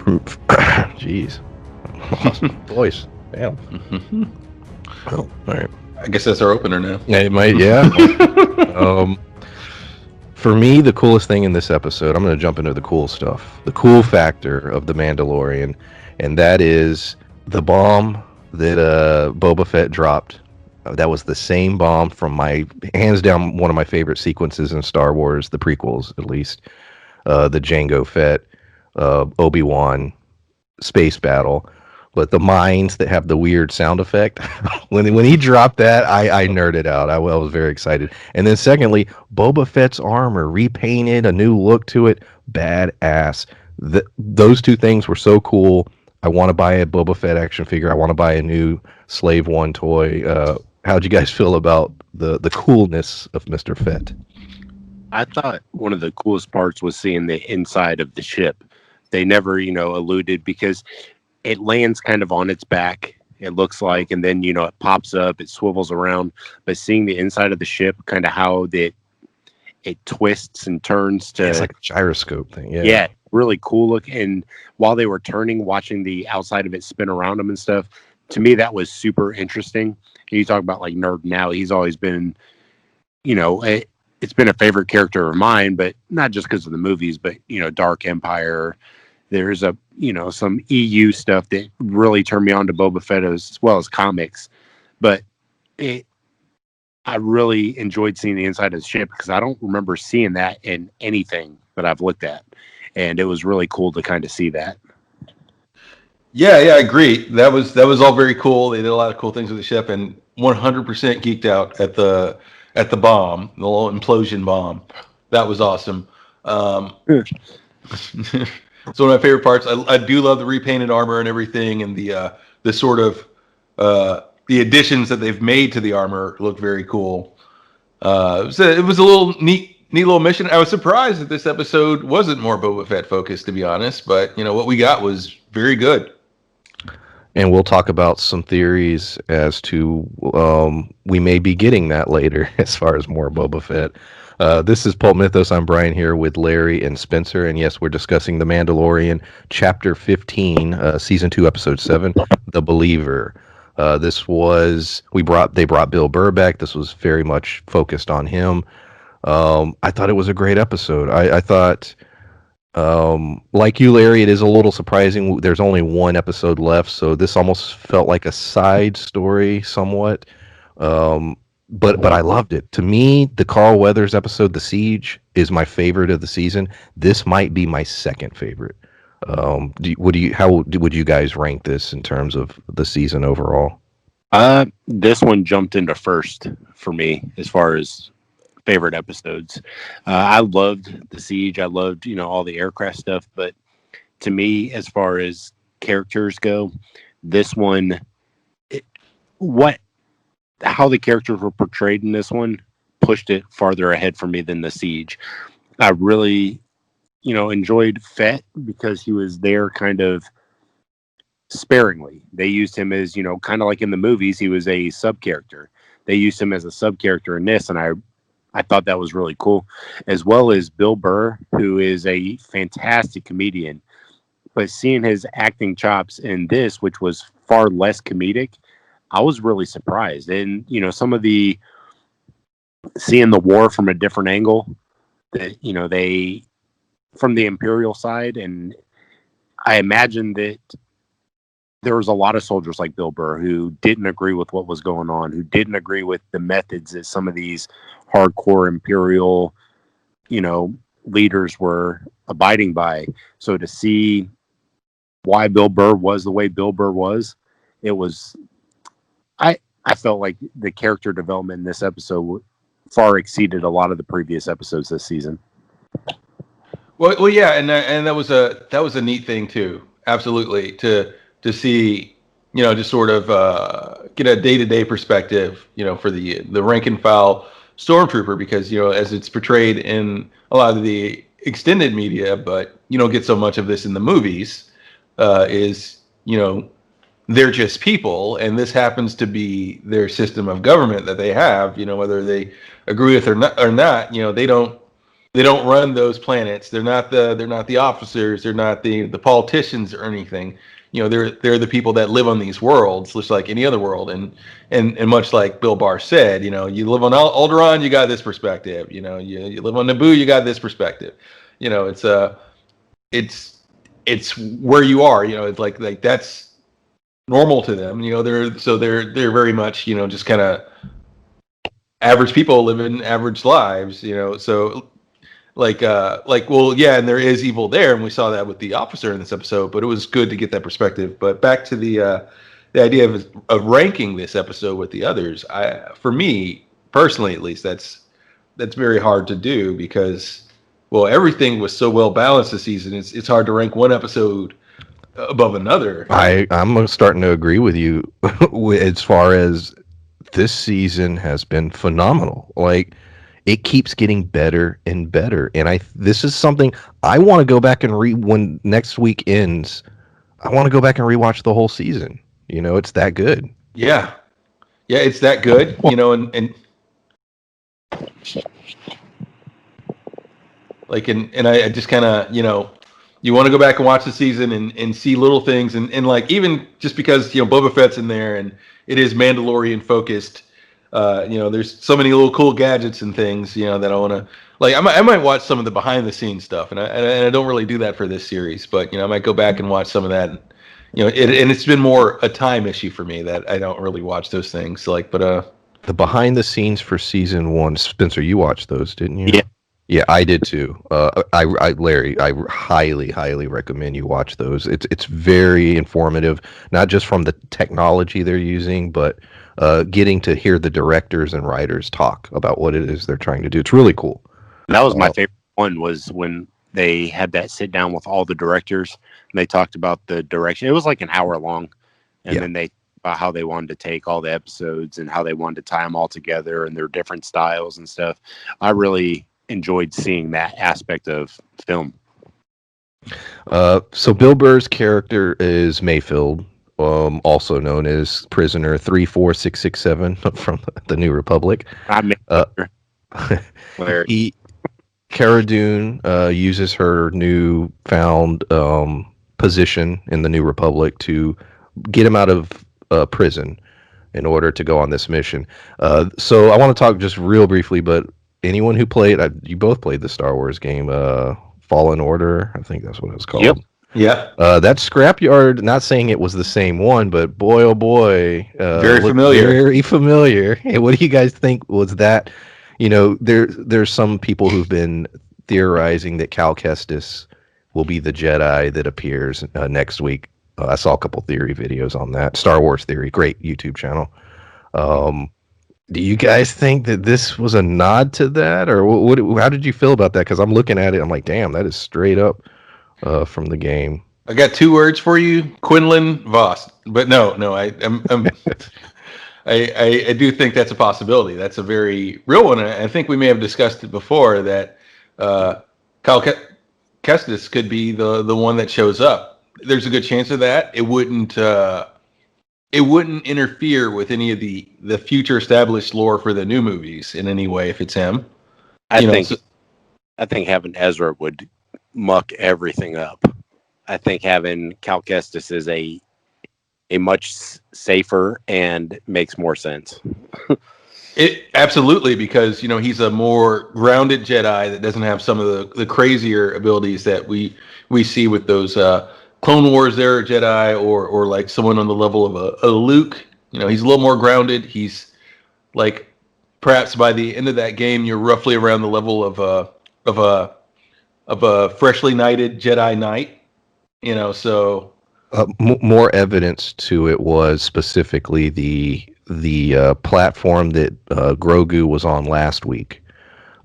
Jeez. Lost my voice. Damn. Oh, all right. I guess that's our opener now. Yeah, it might. Yeah. For me, the coolest thing in this episode, I'm going to jump into the cool stuff. The cool factor of the Mandalorian, and that is the bomb that Boba Fett dropped. That was the same bomb from my hands down one of my favorite sequences in Star Wars, the prequels at least. The Jango Fett, Obi-Wan space battle. But the mines that have the weird sound effect, when he dropped that, I nerded out. I was very excited. And then secondly, Boba Fett's armor repainted, a new look to it, badass. Those two things were so cool. I want to buy a Boba Fett action figure. I want to buy a new Slave One toy. How'd you guys feel about the coolness of Mr. Fett? I thought one of the coolest parts was seeing the inside of the ship. They never, alluded, because it lands kind of on its back, it looks like, and then, it pops up, it swivels around. But seeing the inside of the ship, kind of how it twists and turns to... It's like a gyroscope thing, yeah. Yeah, really cool look. And while they were turning, watching the outside of it spin around them and stuff, to me, that was super interesting. And you talk about, like, nerding out. He's always been, it's been a favorite character of mine, but not just because of the movies, but, Dark Empire. There's some EU stuff that really turned me on to Boba Fett as well as comics. But I really enjoyed seeing the inside of the ship because I don't remember seeing that in anything that I've looked at. And it was really cool to kind of see that. Yeah, I agree. That was all very cool. They did a lot of cool things with the ship, and 100% geeked out at the bomb, the little implosion bomb. That was awesome. It's one of my favorite parts. I do love the repainted armor and everything, and the sort of the additions that they've made to the armor look very cool. It was a little neat little mission. I was surprised that this episode wasn't more Boba Fett focused, to be honest. But what we got was very good. And we'll talk about some theories as to we may be getting that later as far as more Boba Fett. This is Pulp Mythos. I'm Brian here with Larry and Spencer. And yes, we're discussing The Mandalorian, Chapter 15, Season 2, Episode 7, The Believer. They brought Bill Burr back. This was very much focused on him. I thought it was a great episode. I thought... like you, Larry, it is a little surprising. There's only one episode left, so this almost felt like a side story somewhat. But I loved it. To me, the Carl Weathers episode, The Siege, is my favorite of the season. This might be my second favorite. How would you guys rank this in terms of the season overall? This one jumped into first for me as far as favorite episodes. I loved The Siege. I loved, all the aircraft stuff. But to me, as far as characters go, this one, how the characters were portrayed in this one pushed it farther ahead for me than The Siege. I really, enjoyed Fett because he was there kind of sparingly. They used him as, kind of like in the movies, he was a sub character. They used him as a sub character in this, and I thought that was really cool, as well as Bill Burr, who is a fantastic comedian. But seeing his acting chops in this, which was far less comedic, I was really surprised. And, some of seeing the war from a different angle, that, they, from the Imperial side, and I imagine that there was a lot of soldiers like Bill Burr who didn't agree with what was going on, who didn't agree with the methods that some of these hardcore Imperial, leaders were abiding by. So to see why Bill Burr was the way Bill Burr was, I felt like the character development in this episode far exceeded a lot of the previous episodes this season. Well, yeah, and that was a neat thing too. Absolutely, to see, just sort of get a day-to-day perspective, for the rank and file stormtrooper, because as it's portrayed in a lot of the extended media, but you don't get so much of this in the movies. They're just people, and this happens to be their system of government that they have. Whether they agree with or not, they don't they don't run those planets. They're not the officers. They're not the politicians or anything. They're the people that live on these worlds, just like any other world. And much like Bill Barr said, you live on Alderaan, you got this perspective. You live on Naboo, you got this perspective. It's where you are. It's like that's normal to them. They're very much just kind of average people living average lives. So well, yeah, and there is evil there, and we saw that with the officer in this episode, but it was good to get that perspective. But back to the idea of ranking this episode with the others, for me personally at least, that's very hard to do because, well, everything was so well balanced this season. It's hard to rank one episode above another. I'm starting to agree with you as far as this season has been phenomenal. Like, it keeps getting better and better, and this is something I want to go back and when next week ends. I want to go back and rewatch the whole season. It's that good. Yeah, it's that good. And like, and I just kind of, you want to go back and watch the season and see little things and like, even just because Boba Fett's in there and it is Mandalorian focused. There's so many little cool gadgets and things, that I want to like. I might watch some of the behind the scenes stuff, and I don't really do that for this series, but I might go back and watch some of that. And, it's been more a time issue for me that I don't really watch those things. The behind the scenes for season 1, Spencer, you watched those, didn't you? Yeah. Yeah, I did too. Larry, I highly, highly recommend you watch those. It's very informative, not just from the technology they're using, but getting to hear the directors and writers talk about what it is they're trying to do. It's really cool. That was my favorite one, was when they had that sit down with all the directors and they talked about the direction. It was like an hour long, and then they about how they wanted to take all the episodes and how they wanted to tie them all together and their different styles and stuff. I really enjoyed seeing that aspect of film. So Bill Burr's character is Mayfield, also known as Prisoner 34667 from the New Republic. Cara Dune uses her new found position in the New Republic to get him out of prison in order to go on this mission. So I want to talk just real briefly, but anyone who played, you both played the Star Wars game, Fallen Order, I think that's what it was called. Yep. Yeah. That Scrapyard, not saying it was the same one, but boy, oh boy. Very familiar. Very familiar. Hey, what do you guys think was that? There's some people who've been theorizing that Cal Kestis will be the Jedi that appears next week. I saw a couple theory videos on that. Star Wars Theory, great YouTube channel. Do you guys think that this was a nod to that, or how did you feel about that? Because I'm looking at it, I'm like, damn, that is straight up from the game. I got 2 words for you: Quinlan Voss. But no, I do think that's a possibility. That's a very real one. I think we may have discussed it before that Kyle Kestis could be the one that shows up. There's a good chance of that. It wouldn't interfere with any of the future established lore for the new movies in any way if it's him. I think having Ezra would muck everything up. I think having Cal Kestis is a much safer and makes more sense. It absolutely, because he's a more grounded Jedi that doesn't have some of the crazier abilities that we see with those Clone Wars era Jedi or like someone on the level of a Luke. He's a little more grounded. He's like, perhaps by the end of that game, you're roughly around the level of a freshly knighted Jedi Knight. So. More evidence to it was specifically the platform that Grogu was on last week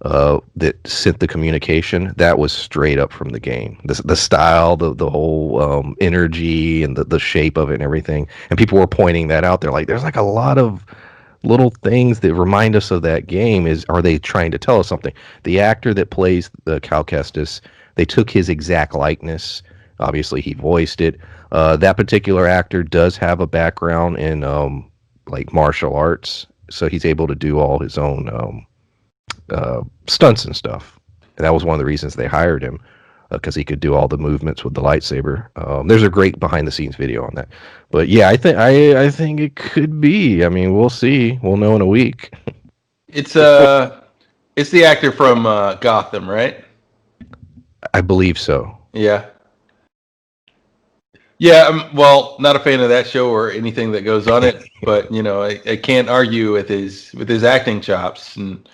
that sent the communication. That was straight up from the game. The style, the whole energy, and the shape of it and everything. And people were pointing that out. They're like, there's like a lot of little things that remind us of that game. Are they trying to tell us something? The actor that plays the Cal Kestis, they took his exact likeness. Obviously, he voiced it. That particular actor does have a background in like martial arts, so he's able to do all his own stunts and stuff. and that was one of the reasons they hired him, because he could do all the movements with the lightsaber. There's a great behind the scenes video on that. But yeah, I think it could be. I mean, we'll see. We'll know in a week. It's the actor from Gotham, right? I believe so. Yeah. Yeah, well, not a fan of that show or anything that goes on it, but I can't argue with his acting chops, and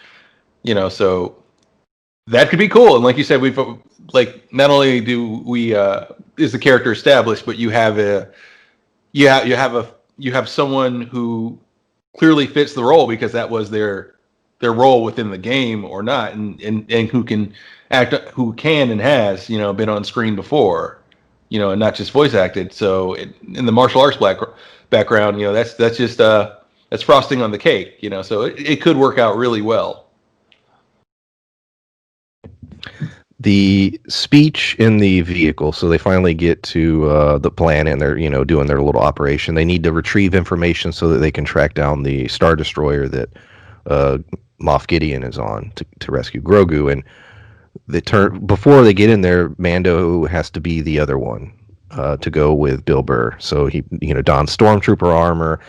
so that could be cool. And like you said, we've like not only do we is the character established, but you have someone who clearly fits the role because that was their role within the game or not, and who can and has been on screen before, and not just voice acted. So in the martial arts background, that's just that's frosting on the cake, so it could work out really well. The speech in the vehicle, so they finally get to the planet and they're doing their little operation. They need to retrieve information so that they can track down the Star Destroyer that Moff Gideon is on to rescue Grogu. And before they get in there, Mando has to be the other one to go with Bill Burr. So he dons stormtrooper armor.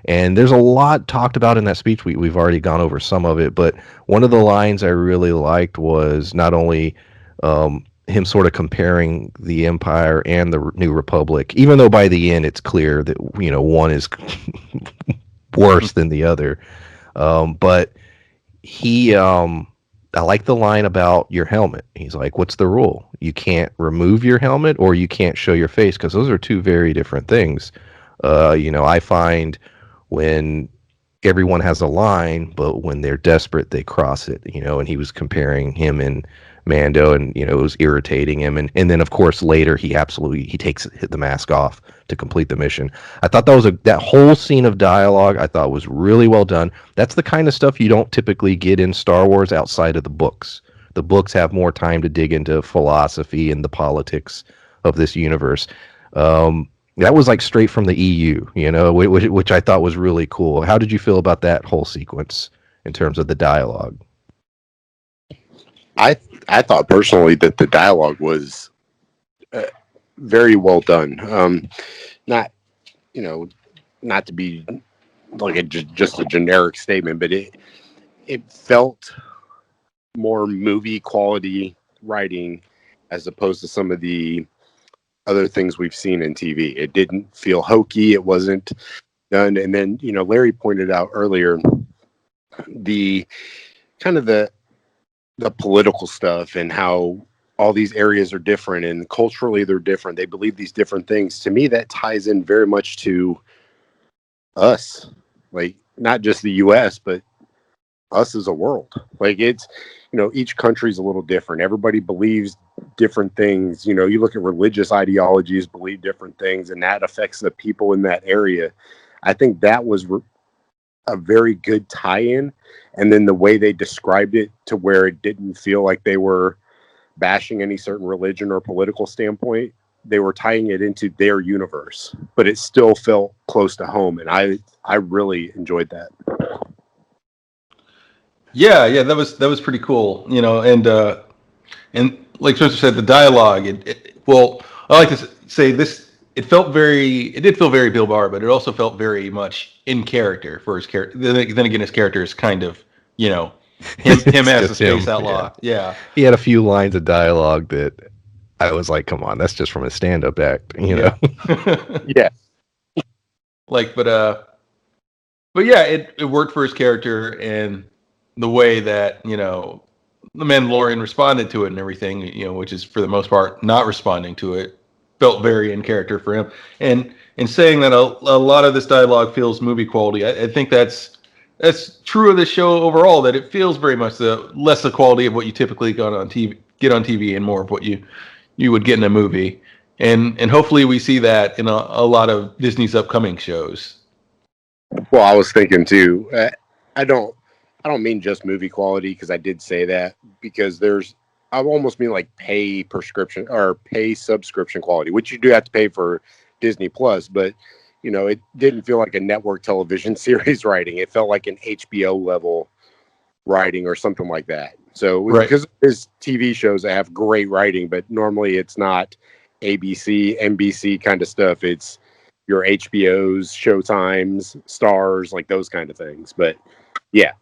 And there's a lot talked about in that speech. We've already gone over some of it, but one of the lines I really liked was not only him sort of comparing the Empire and the New Republic, even though by the end it's clear that one is worse than the other. But he, I like the line about your helmet. He's like, "What's the rule? You can't remove your helmet, or you can't show your face, because those are two very different things." I find when everyone has a line, but when they're desperate, they cross it, and he was comparing him and Mando, and, it was irritating him. And then, of course, later he takes the mask off to complete the mission. I thought that whole scene of dialogue, I thought was really well done. That's the kind of stuff you don't typically get in Star Wars outside of the books. The books have more time to dig into philosophy and the politics of this universe. That was like straight from the EU, which I thought was really cool. How did you feel about that whole sequence in terms of the dialogue? I thought personally that the dialogue was very well done. Not not to be like just a generic statement, but it felt more movie quality writing as opposed to some of the other things we've seen in TV. It didn't feel hokey. It wasn't done. And then, Larry pointed out earlier the kind of the political stuff and how all these areas are different and culturally they're different. They believe these different things. To me, that ties in very much to us, like not just the US, but us as a world. Like it's, each country's a little different. Everybody believes different things. You look at religious ideologies, believe different things, and that affects the people in that area. I think that was a very good tie-in. And then the way they described it to where it didn't feel like they were bashing any certain religion or political standpoint. They were tying it into their universe, but it still felt close to home. And I really enjoyed that. Yeah, that was pretty cool, and like Spencer said, the dialogue. Well, I like to say this. It did feel very Bill Barr, but it also felt very much in character for his character. Then again, his character is kind of, him as a space outlaw. Yeah, he had a few lines of dialogue that I was like, "Come on, that's just from a stand-up act," Yeah. Yeah. But yeah, it worked for his character and the way that the Mandalorian responded to it and everything, which is for the most part not responding to it, felt very in character for him. And in saying that a lot of this dialogue feels movie quality, I think that's true of the show overall. That it feels very much less the quality of what you typically get on TV, and more of what you would get in a movie. And hopefully we see that in a lot of Disney's upcoming shows. Well, I was thinking too. I don't mean just movie quality, because I did say that, because I almost mean like pay prescription or pay subscription quality, which you do have to pay for Disney Plus, but it didn't feel like a network television series writing. It felt like an HBO level writing or something like that. So Right. because there's TV shows that have great writing, but normally it's not ABC, NBC kind of stuff. It's your HBOs, Showtimes, Stars, like those kind of things. But yeah,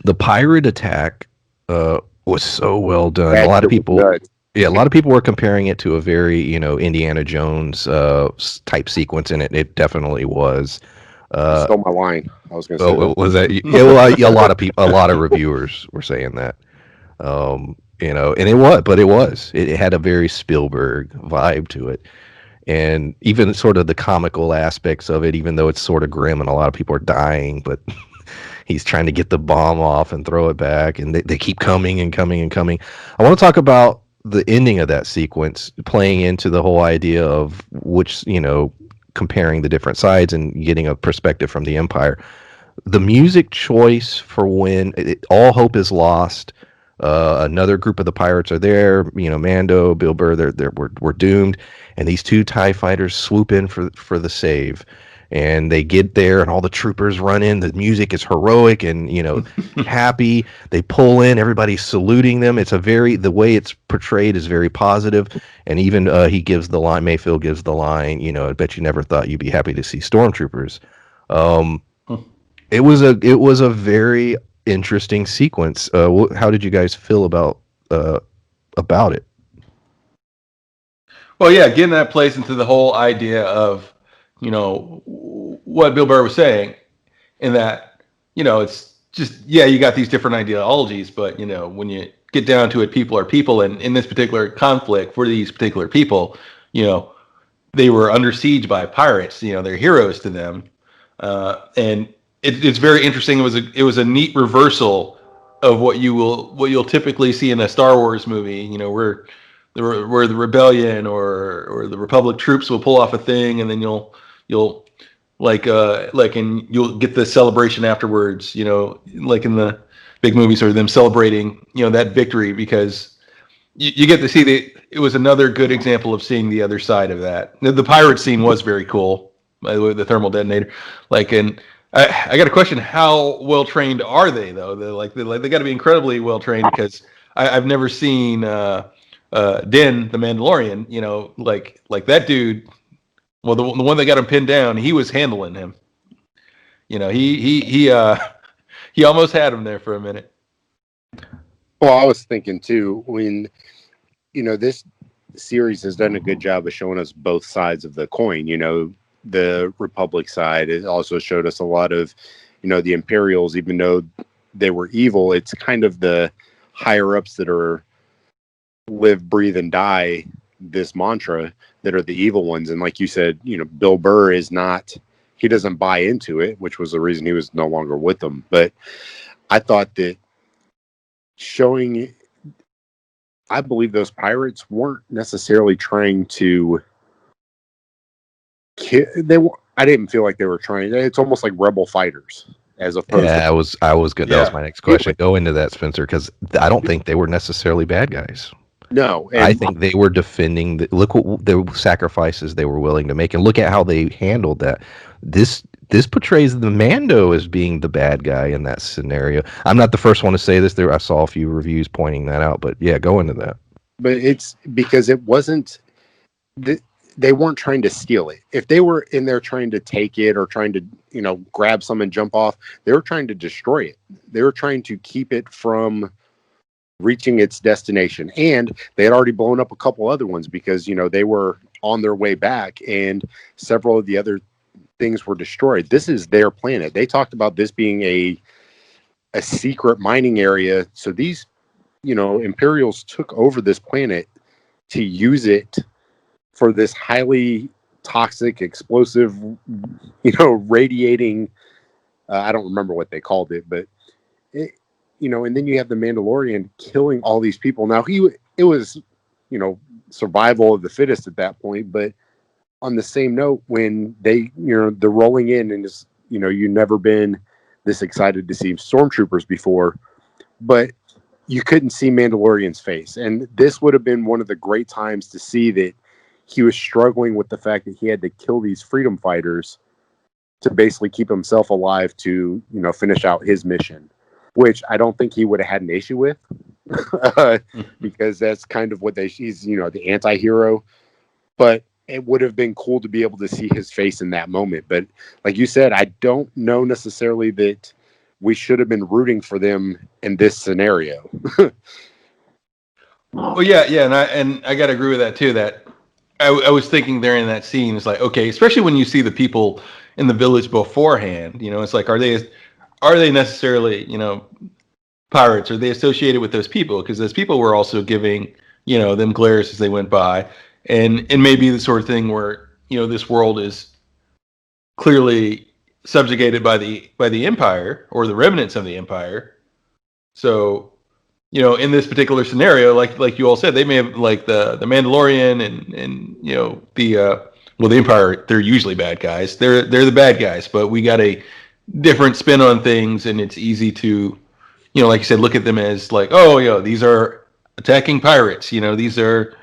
The pirate attack was so well done. A that lot of shit was people, nuts. yeah, a lot of people were comparing it to a very, Indiana Jones type sequence, and it definitely was. You Uh, stole my line. I was going to say oh, that. was that? Yeah, well, a lot of people, a lot of reviewers were saying that. And it had a very Spielberg vibe to it, and even sort of the comical aspects of it, even though it's sort of grim and a lot of people are dying, but he's trying to get the bomb off and throw it back, and they keep coming and coming and coming. I want to talk about the ending of that sequence, playing into the whole idea of which, comparing the different sides and getting a perspective from the Empire. The music choice for when all hope is lost. Another group of the pirates are there. Mando, Bill Burr. We're doomed, and these two TIE fighters swoop in for the save, and they get there, and all the troopers run in. The music is heroic and happy. They pull in. Everybody's saluting them. The way it's portrayed is very positive, and even he gives the line. Mayfield gives the line. I bet you never thought you'd be happy to see stormtroopers. Um, it was a very interesting sequence. How did you guys feel about it? Well, yeah, getting that plays into the whole idea of, what Bill Burr was saying, in that, it's just, yeah, you got these different ideologies, but, when you get down to it, people are people. And in this particular conflict for these particular people, they were under siege by pirates, they're heroes to them. And it's very interesting. It was a neat reversal of what you'll typically see in a Star Wars movie, where the rebellion or the Republic troops will pull off a thing, and then you'll and you'll get the celebration afterwards, like in the big movies, or them celebrating, that victory, because you get to see it was another good example of seeing the other side of that. The pirate scene was very cool, by the way, the thermal detonator. And I got a question: how well trained are they, though? They got to be incredibly well trained, because I've never seen Din, the Mandalorian. Like that dude. Well, the one that got him pinned down, he was handling him. He almost had him there for a minute. Well, I was thinking too, when, this series has done a good job of showing us both sides of the coin. The Republic side. It also showed us a lot of, the Imperials, even though they were evil, it's kind of the higher ups that are live, breathe, and die this mantra that are the evil ones. And like you said, Bill Burr he doesn't buy into it, which was the reason he was no longer with them. But I thought that I believe those pirates weren't necessarily trying to I didn't feel like they were trying. It's almost like rebel fighters, as opposed Yeah, to. I was good. That was Yeah. my next question. Go into that, Spencer, because I don't think they were necessarily bad guys. No, I and think they were defending. Look what the sacrifices they were willing to make, and look at how they handled that. This portrays the Mando as being the bad guy in that scenario. I'm not the first one to say this. I saw a few reviews pointing that out, but yeah, go into that. but it's because it wasn't. They weren't trying to steal it. If they were in there trying to take it or trying to, grab some and jump off, they were trying to destroy it. They were trying to keep it from reaching its destination. And they had already blown up a couple other ones because, they were on their way back, and several of the other things were destroyed. This is their planet. They talked about this being a secret mining area. So these, Imperials took over this planet to use it for this highly toxic, explosive, radiating. I don't remember what they called it, but and then you have the Mandalorian killing all these people. Now it was, survival of the fittest at that point. But on the same note, when they're rolling in, and it's, you've never been this excited to see stormtroopers before, but you couldn't see Mandalorian's face, and this would have been one of the great times to see that he was struggling with the fact that he had to kill these freedom fighters to basically keep himself alive to, finish out his mission. which I don't think he would have had an issue with, because that's kind of what he's, the anti-hero. But it would have been cool to be able to see his face in that moment. But like you said, I don't know necessarily that we should have been rooting for them in this scenario. Well, yeah, and I got to agree with that too. That I was thinking there in that scene, it's like, okay, especially when you see the people in the village beforehand, it's like, are they necessarily, pirates? Are they associated with those people? Because those people were also giving, them glares as they went by, and maybe the sort of thing where this world is clearly subjugated by the empire or the remnants of the empire. So in this particular scenario, like you all said, they may have like the Mandalorian and the Empire. They're usually bad guys. They're the bad guys, but we got a different spin on things, and it's easy to like you said, look at them as like, oh, these are attacking pirates. These are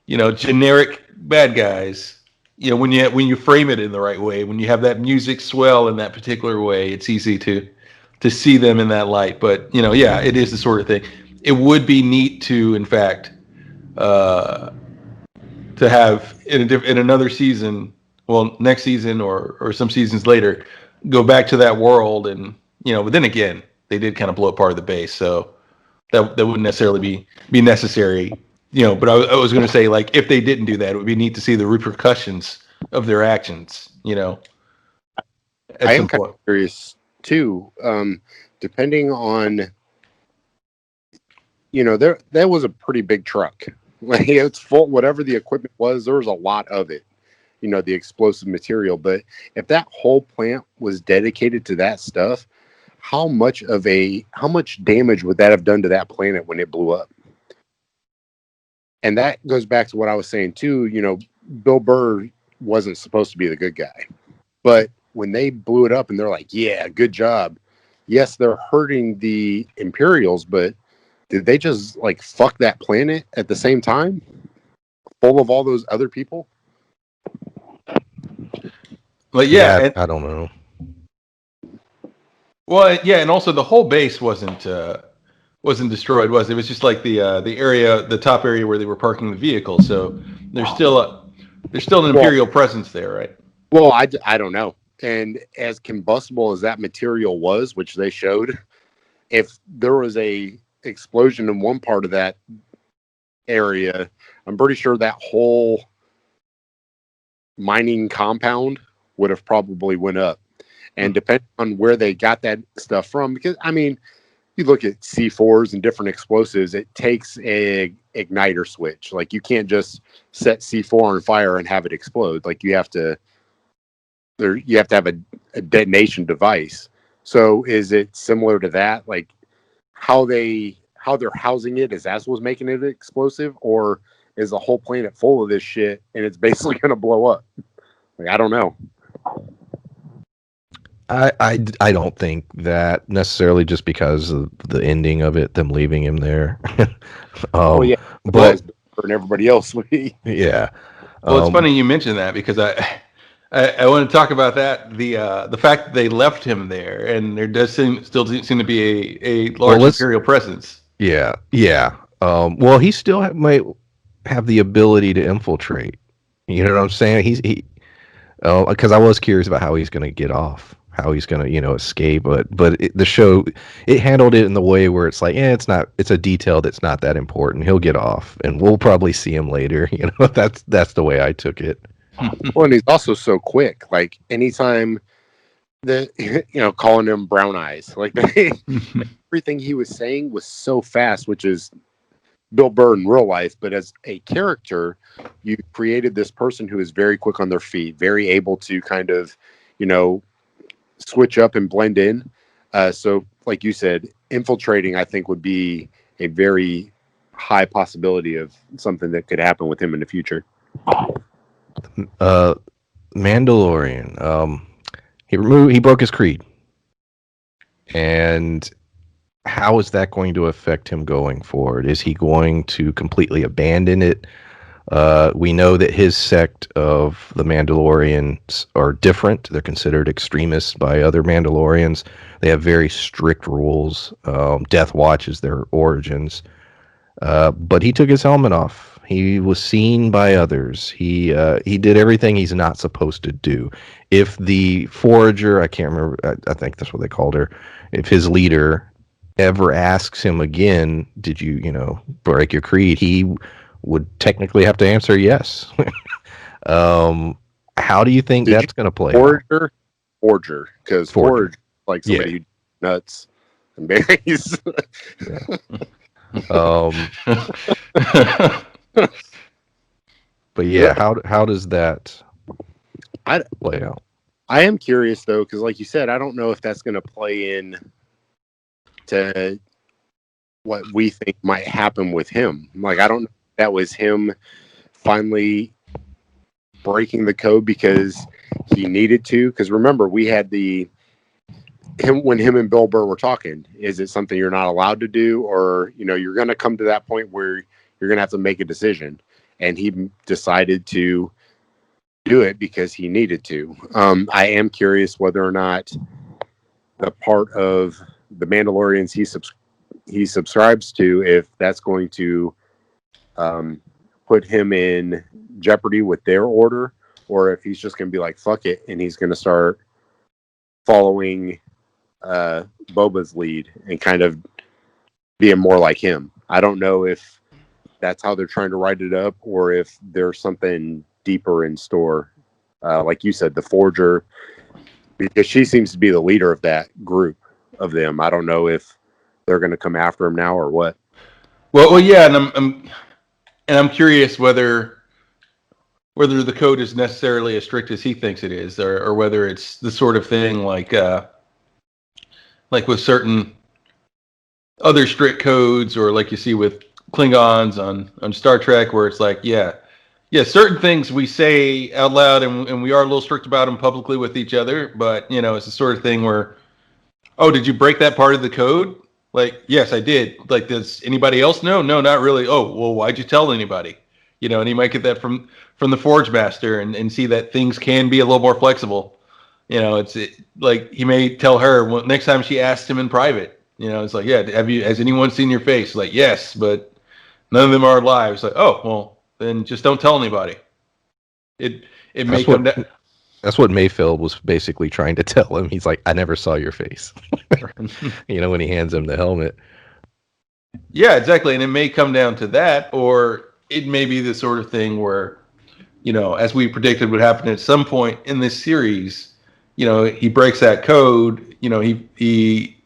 generic bad guys. When you frame it in the right way, when you have that music swell in that particular way, it's easy to see them in that light. But it is the sort of thing. It would be neat to, in fact, to have in another season, well, next season or some seasons later, go back to that world, and But then again, they did kind of blow apart the base, so that wouldn't necessarily be necessary. But I was going to say, like, if they didn't do that, it would be neat to see the repercussions of their actions. At I am some kind point. of curious too. Depending on, there was a pretty big truck. Like, it's full, whatever the equipment was, there was a lot of it. The explosive material. But if that whole plant was dedicated to that stuff, how much damage would that have done to that planet when it blew up? And that goes back to what I was saying too. Bill Burr wasn't supposed to be the good guy, but when they blew it up and they're like, yeah, good job. Yes, they're hurting the Imperials, but did they just like fuck that planet at the same time? Full of all those other people? But Yeah, I don't know. well, yeah, and also the whole base wasn't destroyed, was it? It was just like the area, the top area where they were parking the vehicle. So there's still an Imperial presence there, right? Well, I don't know. And as combustible as that material was, which they showed, if there was a explosion in one part of that area, I'm pretty sure that whole mining compound would have probably went up. And depending on where they got that stuff from, because you look at C4s and different explosives, it takes a igniter switch. Like, you can't just set C4 on fire and have it explode. Like, you have to have a detonation device. So is it similar to that? Like, how they're housing it, is that's what's making it explosive, or is the whole planet full of this shit and it's basically going to blow up? Like, I don't know. I don't think that necessarily, just because of the ending of it, them leaving him there. Oh yeah, but and everybody else. yeah. Well, it's funny you mentioned that, because I want to talk about that, the fact that they left him there, and there does still seem to be a large Imperial presence. Yeah. Well, he still might have the ability to infiltrate. You know what I'm saying? Because I was curious about how he's going to get off, how he's going to escape. But the show, it handled it in the way where it's like, it's a detail that's not that important. He'll get off, and we'll probably see him later. That's the way I took it. Well, and he's also so quick. Like, anytime calling him brown eyes, like everything he was saying was so fast, which is Bill Burr in real life. But as a character, you created this person who is very quick on their feet, very able to kind of, switch up and blend in. So like you said, infiltrating, I think, would be a very high possibility of something that could happen with him in the future. Mandalorian. He broke his creed, and how is that going to affect him going forward? Is he going to completely abandon it? We know that his sect of the Mandalorians are different. They're considered extremists by other Mandalorians. They have very strict rules. Death Watch is their origins. But he took his helmet off. He was seen by others. He did everything he's not supposed to do. If the forager, I can't remember, I think that's what they called her, if his leader ever asks him again, did you, break your creed? He would technically have to answer yes. How do you think Did you that's going to play out? Forger, because Forger. Forge like somebody who nuts and berries. Um, but yeah, how does that play out? I am curious though, because like you said, I don't know if that's going to play in to what we think might happen with him. Like, I don't know if that was him finally breaking the code because he needed to. Because remember, we had when him and Bill Burr were talking. Is it something you're not allowed to do, or you're going to come to that point where you're going to have to make a decision? And he decided to do it because he needed to. I am curious whether or not the part of the Mandalorians he subscribes to, if that's going to put him in jeopardy with their order, or if he's just going to be like, fuck it, and he's going to start following Boba's lead and kind of being more like him. I don't know if that's how they're trying to write it up, or if there's something deeper in store. Like you said, the Forger, because she seems to be the leader of that group of them. I don't know if they're going to come after him now or what. Well, yeah, and I'm curious whether the code is necessarily as strict as he thinks it is, or whether it's the sort of thing like with certain other strict codes, or like you see with Klingons on Star Trek, where it's like, yeah, certain things we say out loud, and we are a little strict about them publicly with each other, but it's the sort of thing where, oh, did you break that part of the code? Like, yes, I did. Like, does anybody else know? No, not really. Oh, well, why'd you tell anybody? And he might get that from the Forge Master, and see that things can be a little more flexible. Like he may tell her, well, next time she asks him in private. It's like, yeah, has anyone seen your face? Like, yes, but none of them are alive. It's like, oh, well, then just don't tell anybody. It may come down. That's what Mayfield was basically trying to tell him. He's like, I never saw your face. When he hands him the helmet. Yeah, exactly. And it may come down to that, or it may be the sort of thing where, as we predicted would happen at some point in this series, he breaks that code, he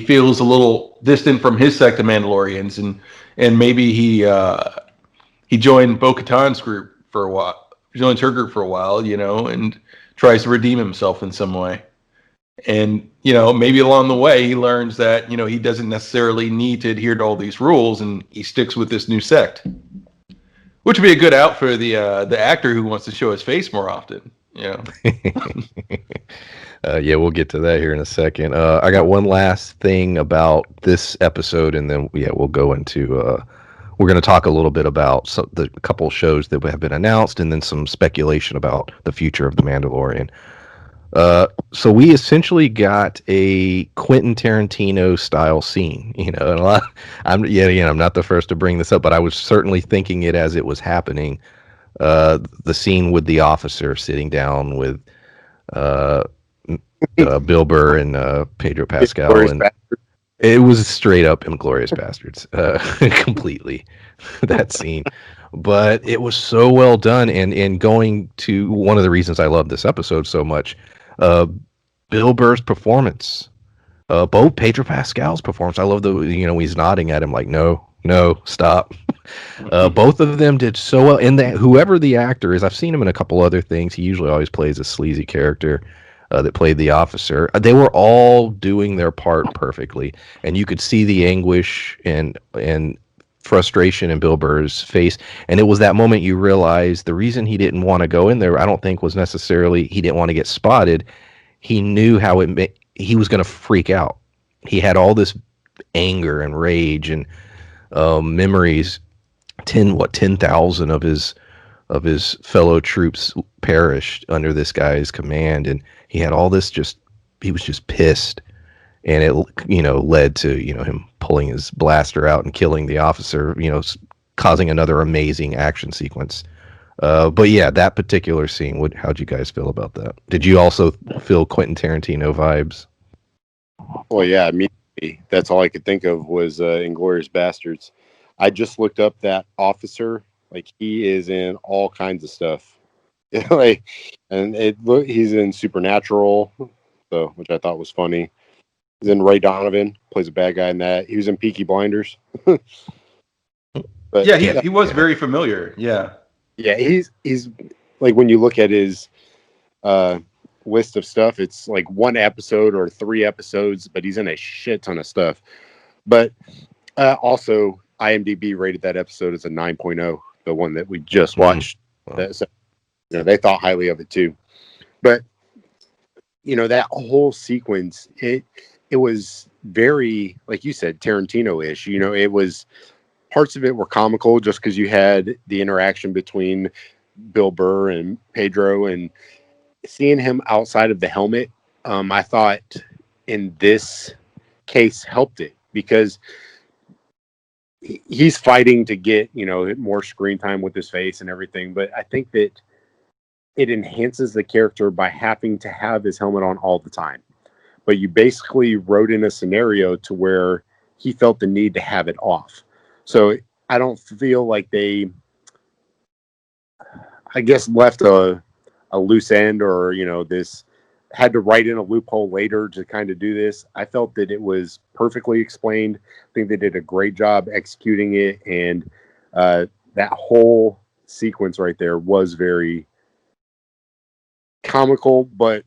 feels a little distant from his sect of Mandalorians, and maybe he joined Bo-Katan's group for a while, joins her group for a while, and tries to redeem himself in some way. And, maybe along the way he learns that, he doesn't necessarily need to adhere to all these rules, and he sticks with this new sect. Which would be a good out for the actor who wants to show his face more often. Yeah, we'll get to that here in a second. I got one last thing about this episode, and then we'll go into. We're going to talk a little bit about the couple shows that have been announced, and then some speculation about the future of the Mandalorian. So we essentially got a Quentin Tarantino style scene, and a lot. I'm not the first to bring this up, but I was certainly thinking it as it was happening. The scene with the officer sitting down with Bill Burr and Pedro Pascal, and it was straight up Inglourious Bastards, completely that scene. But it was so well done, and going to one of the reasons I love this episode so much. Bill Burr's performance, both Pedro Pascal's performance. I love he's nodding at him like, no, stop. Both of them did so well. And that whoever the actor is, I've seen him in a couple other things. He usually always plays a sleazy character that played the officer. They were all doing their part perfectly, and you could see the anguish and frustration in Bill Burr's face. And it was that moment you realize the reason he didn't want to go in there, I don't think, was necessarily he didn't want to get spotted. He knew how he was going to freak out. He had all this anger and rage and memories 10,000 of his fellow troops perished under this guy's command, and he had all this he was just pissed, and it led to him pulling his blaster out and killing the officer, causing another amazing action sequence. But yeah, that particular scene, how'd you guys feel about that? Did you also feel Quentin Tarantino vibes? Well, yeah, immediately. That's all I could think of was Inglourious Bastards. I just looked up that officer. Like, he is in all kinds of stuff. Like, and he's in Supernatural, so which I thought was funny. He's in Ray Donovan, plays a bad guy in that. He was in Peaky Blinders. But yeah, he was very familiar. Yeah. Yeah, he's like, when you look at his list of stuff, it's like one episode or 3 episodes, but he's in a shit ton of stuff. But also, IMDb rated that episode as a 9.0, the one that we just watched. So, they thought highly of it too. But that whole sequence, it was very, like you said, Tarantino-ish. It was, parts of it were comical just because you had the interaction between Bill Burr and Pedro, and seeing him outside of the helmet, I thought in this case helped it, because he's fighting to get, more screen time with his face and everything. But I think that it enhances the character by having to have his helmet on all the time. But you basically wrote in a scenario to where he felt the need to have it off. So I don't feel like they, I guess, left a loose end, or, this had to write in a loophole later to kind of do this. I felt that it was perfectly explained. I think they did a great job executing it. And that whole sequence right there was very comical, but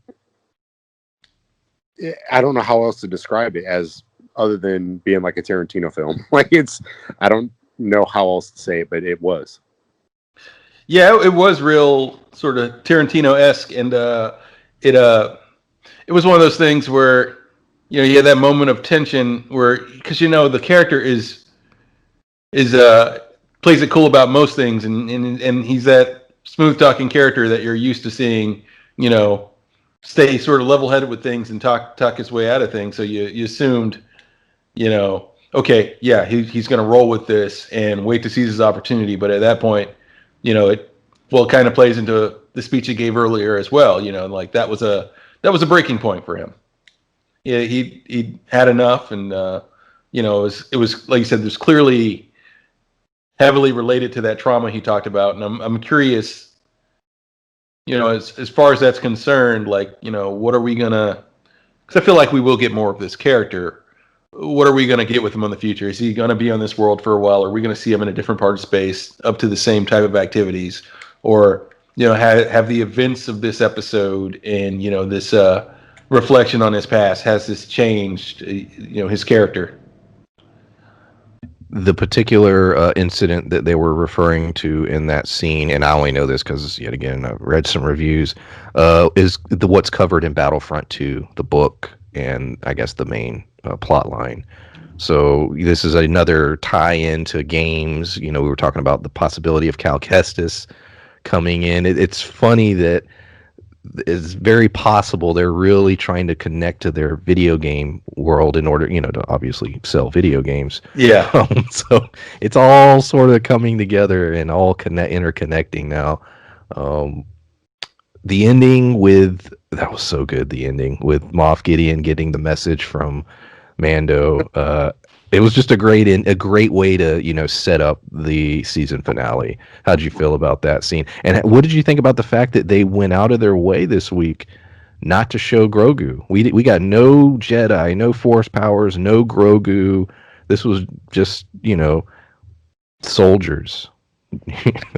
I don't know how else to describe it as other than being like a Tarantino film. Like, I don't know how else to say it, but it was. Yeah, it was real sort of Tarantino-esque, and it was one of those things where you had that moment of tension where, because the character is plays it cool about most things, and he's that smooth talking character that you're used to seeing, stay sort of level headed with things and talk his way out of things. So you assumed, okay, yeah, he's going to roll with this and wait to seize his opportunity. But at that point, it kind of plays into the speech he gave earlier as well. Like that was a breaking point for him. Yeah, he had enough, and it was like you said, there's clearly heavily related to that trauma he talked about, and I'm curious, as far as that's concerned, like, what are we gonna? Because I feel like we will get more of this character. What are we gonna get with him in the future? Is he gonna be on this world for a while? Or are we gonna see him in a different part of space, up to the same type of activities, or have the events of this episode and this reflection on his past, has this changed his character? The particular incident that they were referring to in that scene, and I only know this because, yet again, I've read some reviews, is what's covered in Battlefront 2, the book, and I guess the main plot line. So this is another tie-in to games. We were talking about the possibility of Cal Kestis coming in. It's funny that it's very possible they're really trying to connect to their video game world in order, to obviously sell video games. Yeah. So it's all sort of coming together and all interconnecting now. The ending that was so good. The ending with Moff Gideon getting the message from Mando. It was just a great way to set up the season finale. How'd you feel about that scene? And what did you think about the fact that they went out of their way this week not to show Grogu? We got no Jedi, no Force powers, no Grogu. This was just soldiers.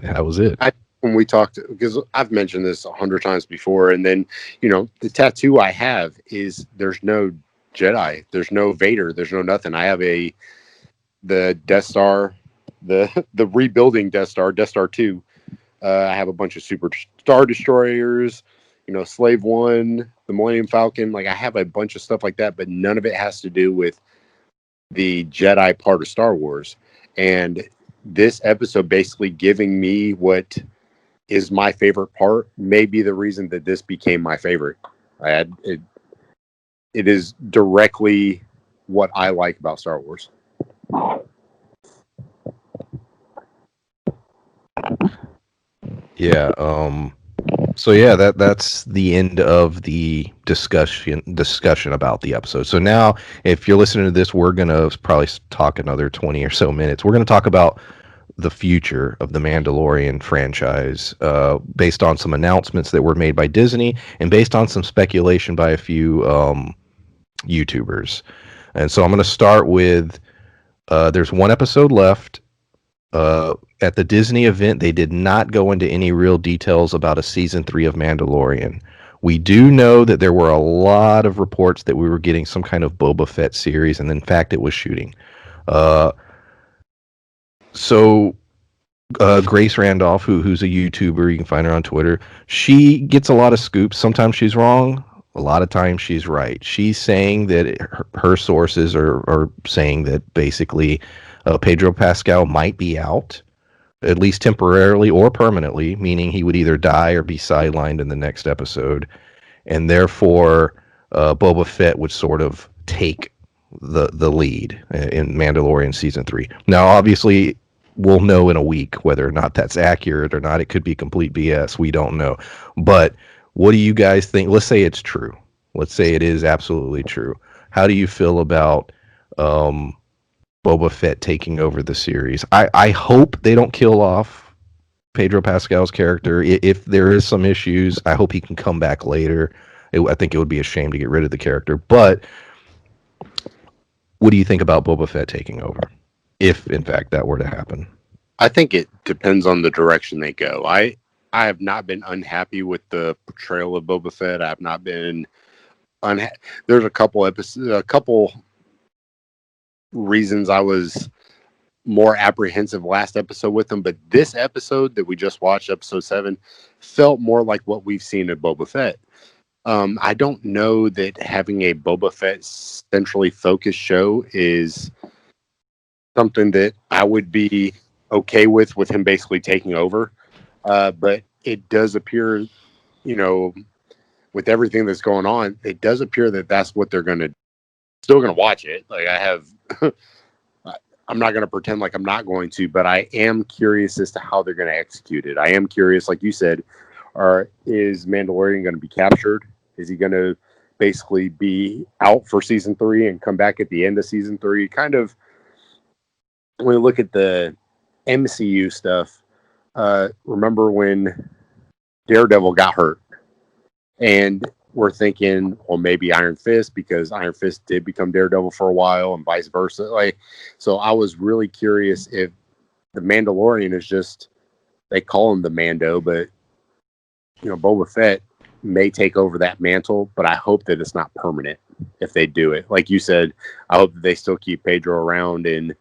That was it. When we talked, because I've mentioned this 100 times before, and then the tattoo I have is, there's no Jedi, there's no Vader, there's no nothing. I have the Death Star, the rebuilding Death Star 2. I have a bunch of Super Star Destroyers, Slave One, the Millennium Falcon. Like, I have a bunch of stuff like that, but none of it has to do with the Jedi part of Star Wars. And this episode basically giving me what is my favorite part may be the reason that this became my favorite. It is directly what I like about Star Wars. Yeah. So yeah, that's the end of the discussion about the episode. So now, if you're listening to this, we're gonna probably talk another 20 or so minutes. We're gonna talk about the future of the Mandalorian franchise, based on some announcements that were made by Disney and based on some speculation by a few YouTubers. And so I'm gonna start with there's one episode left. At the Disney event, they did not go into any real details about a season 3 of Mandalorian. We do know that there were a lot of reports that we were getting some kind of Boba Fett series, and in fact, it was shooting. Uh, so Grace Randolph, who's a YouTuber, you can find her on Twitter. She gets a lot of scoops. Sometimes she's wrong. A lot of times she's right. She's saying that her sources are saying that basically Pedro Pascal might be out, at least temporarily or permanently, meaning he would either die or be sidelined in the next episode. And therefore, Boba Fett would sort of take the lead in Mandalorian season 3. Now, obviously, we'll know in a week whether or not that's accurate or not. It could be complete BS. We don't know. But what do you guys think? Let's say it's true. Let's say it is absolutely true. How do you feel about Boba Fett taking over the series? I hope they don't kill off Pedro Pascal's character. If there is some issues, I hope he can come back later. I think it would be a shame to get rid of the character. But what do you think about Boba Fett taking over, if in fact that were to happen? I think it depends on the direction they go. I have not been unhappy with the portrayal of Boba Fett. I have not been There's a couple reasons I was more apprehensive last episode with him, but this episode that we just watched, episode 7, felt more like what we've seen at Boba Fett. I don't know that having a Boba Fett centrally focused show is something that I would be okay with him basically taking over. But it does appear, with everything that's going on, it does appear that that's what they're going to still going to watch it. Like I'm not going to pretend like I'm not going to, but I am curious as to how they're going to execute it. I am curious, like you said, is Mandalorian going to be captured? Is he going to basically be out for season 3 and come back at the end of season 3? Kind of, when we look at the MCU stuff, remember when Daredevil got hurt? And we're thinking, well, maybe Iron Fist, because Iron Fist did become Daredevil for a while, and vice versa. So I was really curious if the Mandalorian is just, they call him the Mando, but Boba Fett may take over that mantle. But I hope that it's not permanent if they do it. Like you said, I hope that they still keep Pedro around, and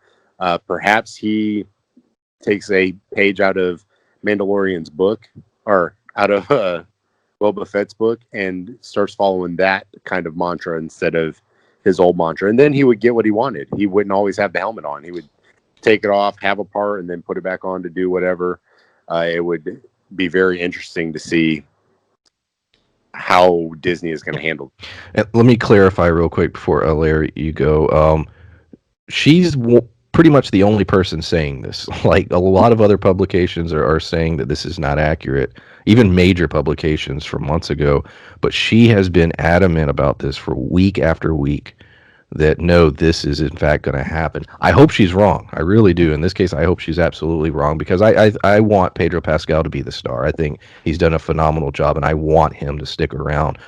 perhaps he takes a page out of Mandalorian's book, or out of Boba Fett's book, and starts following that kind of mantra instead of his old mantra. And then he would get what he wanted. He wouldn't always have the helmet on. He would take it off, have a part, and then put it back on to do whatever. It would be very interesting to see how Disney is going to handle it. And let me clarify real quick before Larry, you go. She's pretty much the only person saying this. Like, a lot of other publications are saying that this is not accurate, even major publications from months ago. But she has been adamant about this for week after week, that no, this is in fact going to happen. I hope she's wrong. I really do. In this case, I hope she's absolutely wrong, because I want Pedro Pascal to be the star. I think he's done a phenomenal job, and I want him to stick around.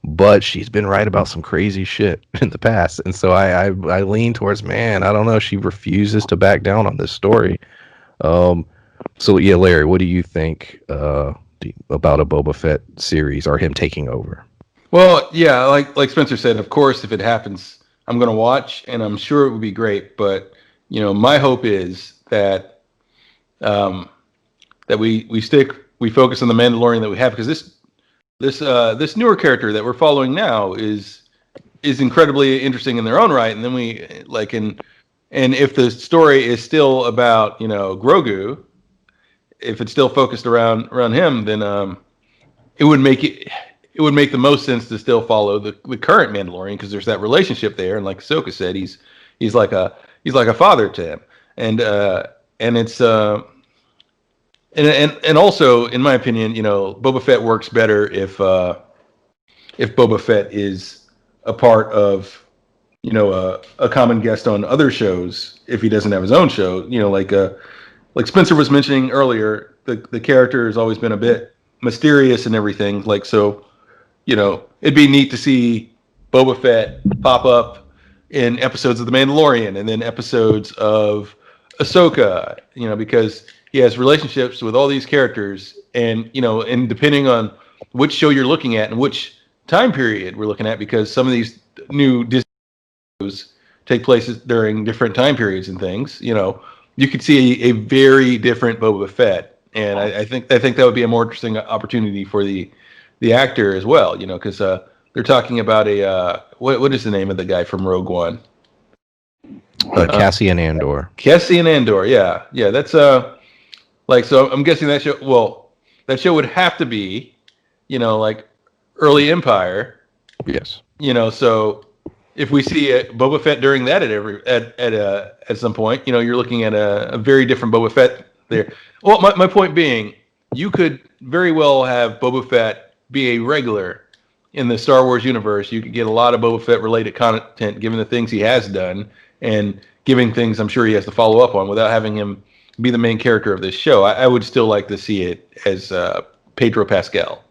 But she's been right about some crazy shit in the past, and so I lean towards, man, I don't know. She refuses to back down on this story. So yeah, Larry, what do you think about a Boba Fett series, or him taking over? Well, yeah, like Spencer said, of course, if it happens, I'm going to watch, and I'm sure it would be great. But my hope is that that we focus on the Mandalorian that we have, because this newer character that we're following now is incredibly interesting in their own right. And then we, like, in And if the story is still about, Grogu, if it's still focused around him, then it would make the most sense to still follow the current Mandalorian, because there's that relationship there, and like Ahsoka said, he's like a father to him, and and it's and also, in my opinion, Boba Fett works better if Boba Fett is a part of, a common guest on other shows if he doesn't have his own show. Like Spencer was mentioning earlier, the character has always been a bit mysterious and everything. Like, so, it'd be neat to see Boba Fett pop up in episodes of The Mandalorian and then episodes of Ahsoka, because he has relationships with all these characters, and depending on which show you're looking at and which time period we're looking at, because some of these new Disney shows take place during different time periods and things, you could see a very different Boba Fett, and I think that would be a more interesting opportunity for the actor as well, because they're talking about what is the name of the guy from Rogue One? Cassian Andor. Cassian Andor, yeah, that's like, so I'm guessing that show. Well, that show would have to be, like early Empire, Yes. So if we see Boba Fett during that at some point, you're looking at a very different Boba Fett there. Well, my point being, you could very well have Boba Fett be a regular in the Star Wars universe. You could get a lot of Boba Fett related content, given the things he has done and giving things I'm sure he has to follow up on, without having him be the main character of this show. I would still like to see it as Pedro Pascal.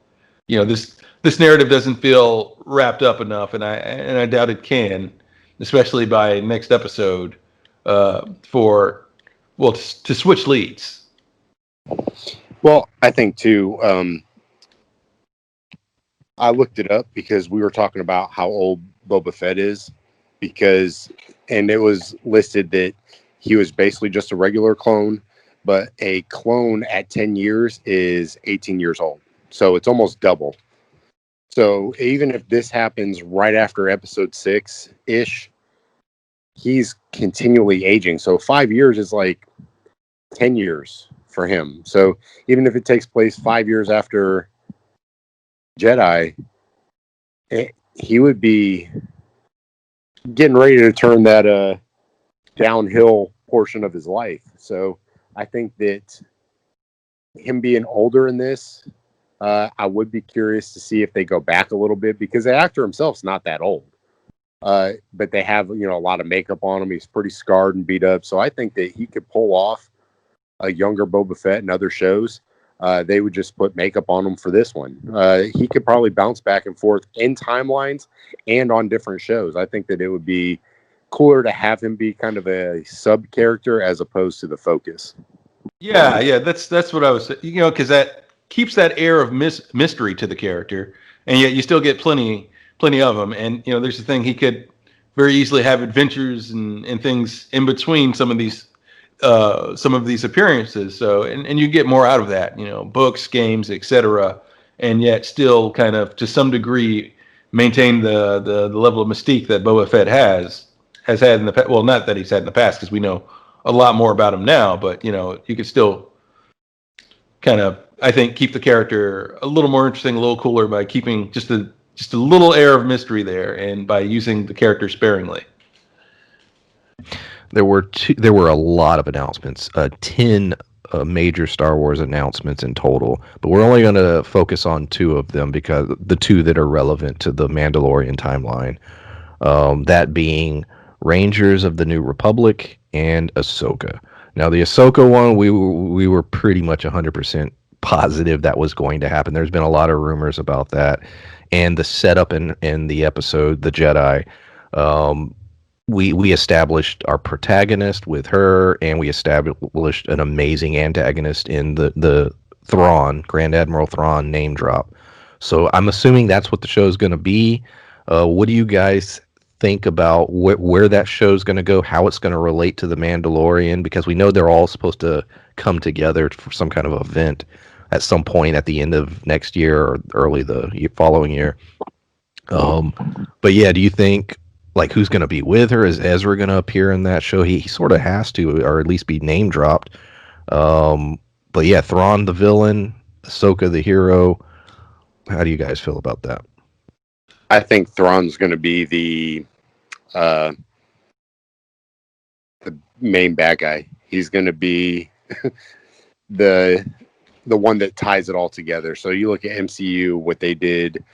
This narrative doesn't feel wrapped up enough, and I doubt it can, especially by next episode, to switch leads. Well, I think too. I looked it up because we were talking about how old Boba Fett is, and it was listed that he was basically just a regular clone, but a clone at 10 years is 18 years old. So it's almost double. So even if this happens right after episode 6-ish, he's continually aging. So 5 years is like 10 years for him. So even if it takes place 5 years after Jedi, he would be getting ready to turn that downhill portion of his life. So I think that him being older in this, I would be curious to see if they go back a little bit, because the actor himself's not that old. But they have, a lot of makeup on him. He's pretty scarred and beat up. So I think that he could pull off a younger Boba Fett in other shows. They would just put makeup on him for this one. He could probably bounce back and forth in timelines and on different shows. I think that it would be cooler to have him be kind of a sub character as opposed to the focus. Yeah, that's what I was saying. Because that keeps that air of mystery to the character, and yet you still get plenty of them. And there's the thing, he could very easily have adventures and things in between some of these appearances. So and you get more out of that, books, games, etc. And yet still kind of to some degree maintain the level of mystique that Boba Fett has had in the past. Well, not that he's had in the past, because we know a lot more about him now. But you could still kind of, I think, keep the character a little more interesting, a little cooler, by keeping just a little air of mystery there, and by using the character sparingly. There were a lot of announcements, 10 major Star Wars announcements in total, but we're only going to focus on 2 of them, because the 2 that are relevant to the Mandalorian timeline, that being Rangers of the New Republic and Ahsoka. Now, the Ahsoka one, we were pretty much 100% positive that was going to happen. There's been a lot of rumors about that, and the setup in the episode, The Jedi. We established our protagonist with her, and we established an amazing antagonist in the Thrawn, Grand Admiral Thrawn name drop. So I'm assuming that's what the show is going to be. What do you guys think about where that show is going to go, how it's going to relate to The Mandalorian? Because we know they're all supposed to come together for some kind of event at some point at the end of next year or early the following year. But yeah, do you think like who's going to be with her. Is Ezra going to appear in that show? He sort of has to, or at least be name dropped. But yeah, Thrawn the villain, Ahsoka the hero. How do you guys feel about that? I think Thrawn's going to be uh, the main bad guy. He's going to be the one that ties it all together. So you look at MCU, what they did,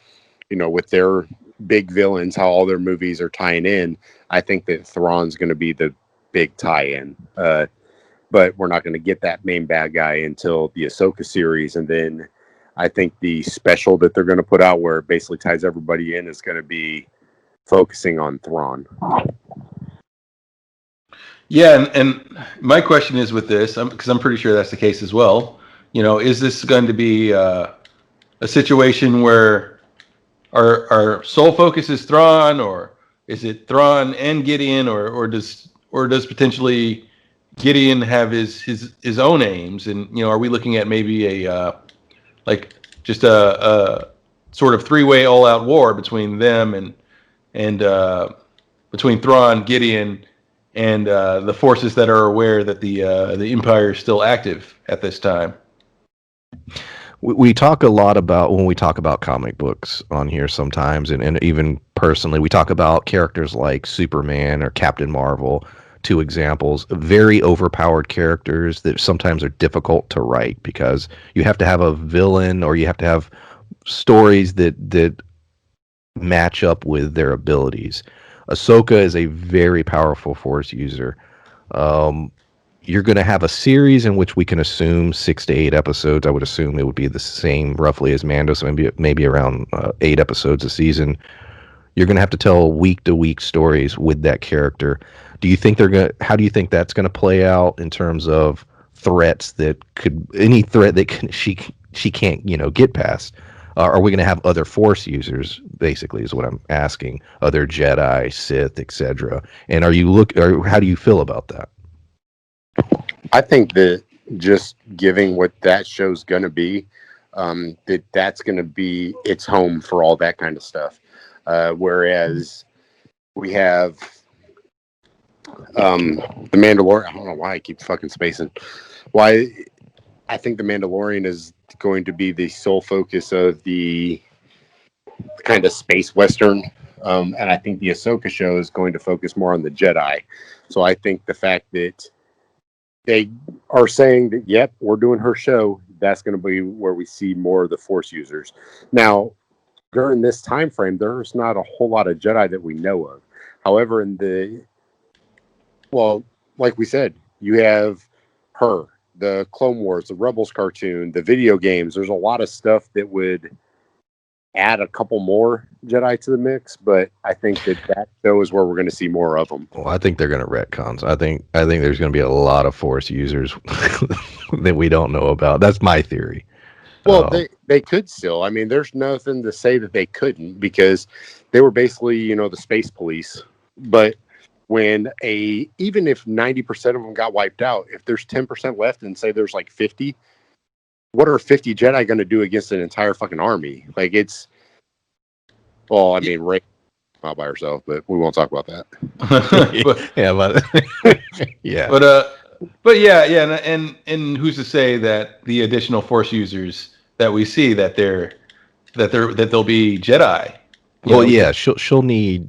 with their big villains, how all their movies are tying in. I think that Thrawn's going to be the big tie-in. But we're not going to get that main bad guy until the Ahsoka series, and then I think the special that they're going to put out, where it basically ties everybody in, is going to be focusing on Thrawn. Yeah, and my question is with this, because I'm pretty sure that's the case as well. Is this going to be a situation where our sole focus is Thrawn, or is it Thrawn and Gideon, or does potentially Gideon have his own aims? And are we looking at maybe a like just a sort of three-way all-out war between them and between Thrawn, Gideon, and the forces that are aware that the Empire is still active at this time? We talk a lot about, when we talk about comic books on here sometimes, and even personally, we talk about characters like Superman or Captain Marvel, two examples, very overpowered characters that sometimes are difficult to write because you have to have a villain, or you have to have stories that match up with their abilities. Ahsoka is a very powerful Force user. You're going to have a series in which we can assume 6 to 8 episodes. I would assume it would be the same roughly as Mando, so maybe around 8 episodes a season. You're going to have to tell week to week stories with that character. Do you think how do you think that's going to play out in terms of threats any threat that she can't get past? Are we going to have other Force users? Basically, is what I'm asking. Other Jedi, Sith, etc. And how do you feel about that? I think that just giving what that show's going to be, that's going to be its home for all that kind of stuff. Whereas we have the Mandalorian. I don't know why I keep fucking spacing. Why I think the Mandalorian is going to be the sole focus of the kind of space western, and I think the Ahsoka show is going to focus more on the Jedi. So I think the fact that they are saying that, yep, we're doing her show, that's going to be where we see more of the Force users. Now, during this time frame, there's not a whole lot of Jedi that we know of. However, like we said, you have her, the Clone Wars, the Rebels cartoon, the video games. There's a lot of stuff that would add a couple more Jedi to the mix, but I think that show is where we're going to see more of them. Well, I think they're going to retcons. I think there's going to be a lot of Force users that we don't know about. That's my theory. Well, they could still. I mean, there's nothing to say that they couldn't, because they were basically, the space police. But even if 90% of them got wiped out, if there's 10% left and say there's like 50, what are 50 Jedi going to do against an entire fucking army? Like Rey not by herself, but we won't talk about that. Yeah. But yeah, and who's to say that the additional Force users that we see that they'll be Jedi? Well, yeah, she'll need